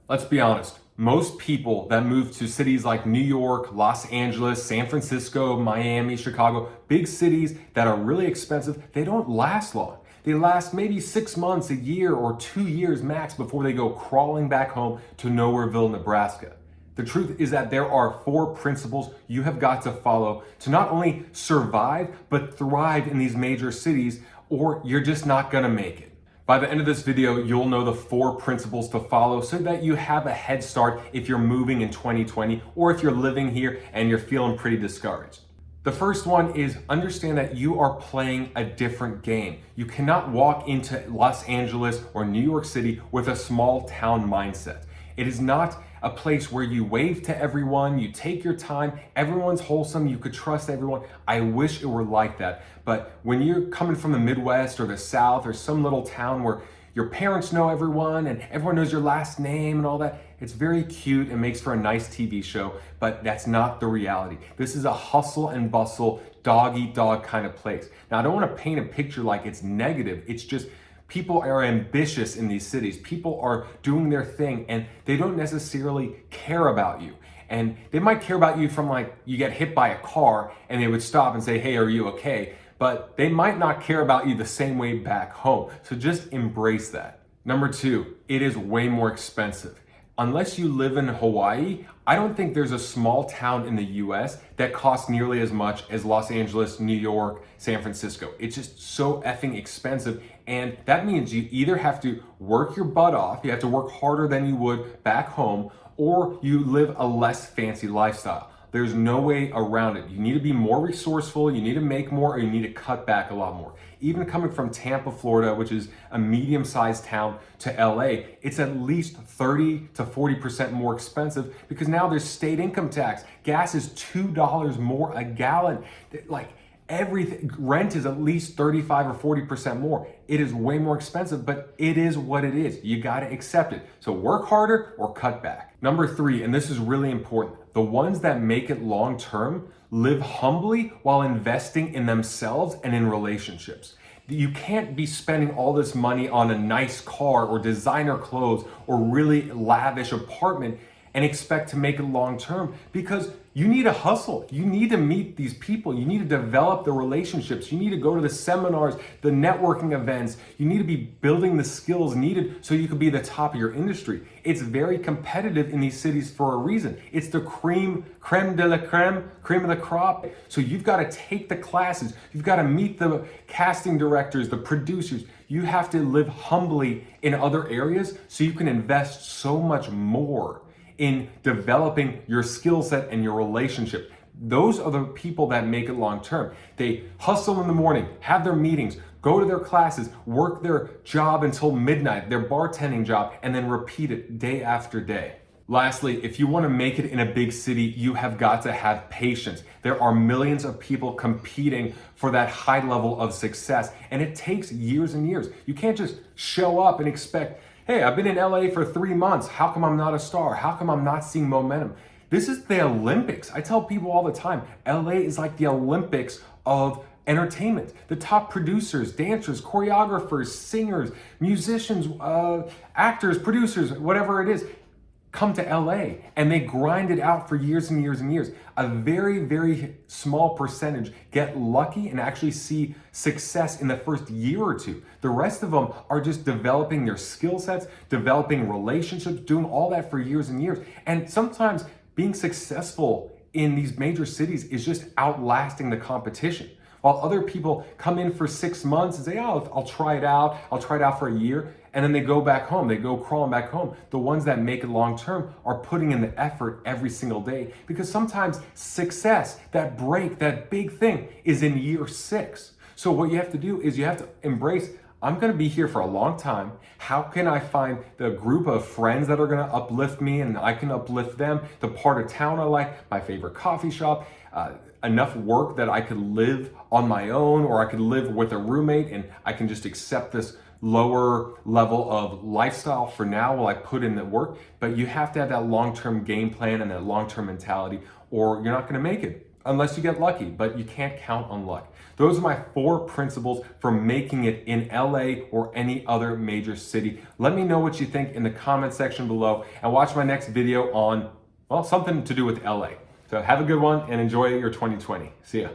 Let's be honest. Most people that move to cities like New York, Los Angeles, San Francisco, Miami, Chicago, big cities that are really expensive, they don't last long. They last maybe 6 months, a year, or 2 years max before they go crawling back home to Nowhereville, Nebraska. The truth is that there are 4 principles you have got to follow to not only survive, but thrive in these major cities, or you're just not gonna make it. By the end of this video, you'll know the 4 principles to follow so that you have a head start if you're moving in 2020 or if you're living here and you're feeling pretty discouraged. The first one is understand that you are playing a different game. You cannot walk into Los Angeles or New York City with a small town mindset. It is not a place where you wave to everyone, you take your time, everyone's wholesome, you could trust everyone. I wish it were like that. But when you're coming from the Midwest or the South or some little town where your parents know everyone and everyone knows your last name and all that, it's very cute and makes for a nice TV show, but that's not the reality. This is a hustle and bustle, dog eat dog kind of place. Now, I don't want to paint a picture like it's negative. It's just people are ambitious in these cities. People are doing their thing and they don't necessarily care about you. And they might care about you from like you get hit by a car and they would stop and say, hey, are you okay? But they might not care about you the same way back home. So just embrace that. Number 2, it is way more expensive. Unless you live in Hawaii, I don't think there's a small town in the US that costs nearly as much as Los Angeles, New York, San Francisco. It's just so effing expensive. And that means you either have to work your butt off, you have to work harder than you would back home, or you live a less fancy lifestyle. There's no way around it. You need to be more resourceful, you need to make more, or you need to cut back a lot more. Even coming from Tampa, Florida, which is a medium-sized town, to LA, it's at least 30 to 40% more expensive because now there's state income tax. Gas is $2 more a gallon. Like everything, rent is at least 35 or 40% more. It is way more expensive, but it is what it is. You gotta accept it. So work harder or cut back. Number 3, and this is really important, the ones that make it long term live humbly while investing in themselves and in relationships. You can't be spending all this money on a nice car or designer clothes or really lavish apartment and expect to make it long term because you need to hustle. You need to meet these people. You need to develop the relationships. You need to go to the seminars, the networking events. You need to be building the skills needed so you can be the top of your industry. It's very competitive in these cities for a reason. It's the creme de la creme, cream of the crop. So you've got to take the classes. You've got to meet the casting directors, the producers. You have to live humbly in other areas so you can invest so much more in developing your skill set and your relationship. Those are the people that make it long term. They hustle in the morning, have their meetings, go to their classes, work their job until midnight, their bartending job, and then repeat it day after day. Lastly, if you want to make it in a big city, you have got to have patience. There are millions of people competing for that high level of success, and it takes years and years. You can't just show up and expect, hey, I've been in LA for 3 months. How come I'm not a star? How come I'm not seeing momentum? This is the Olympics. I tell people all the time, LA is like the Olympics of entertainment. The top producers, dancers, choreographers, singers, musicians, actors, producers, whatever it is, come to LA and they grind it out for years and years and years. A very, very small percentage get lucky and actually see success in the first year or two. The rest of them are just developing their skill sets, developing relationships, doing all that for years and years. And sometimes being successful in these major cities is just outlasting the competition. While other people come in for 6 months and say, oh, I'll try it out. I'll try it out for a year. And then they go back home. They go crawling back home. The ones that make it long term are putting in the effort every single day because sometimes success, that break, that big thing is in year 6. So what you have to do is you have to embrace, I'm going to be here for a long time. How can I find the group of friends that are going to uplift me and I can uplift them? The part of town I like, my favorite coffee shop, enough work that I could live on my own or I could live with a roommate and I can just accept this lower level of lifestyle for now while I put in the work. But you have to have that long-term game plan and that long-term mentality or you're not going to make it. unless you get lucky, but you can't count on luck. Those are my 4 principles for making it in LA or any other major city. Let me know what you think in the comment section below, and watch my next video on, well, something to do with LA. So have a good one and enjoy your 2020. See ya.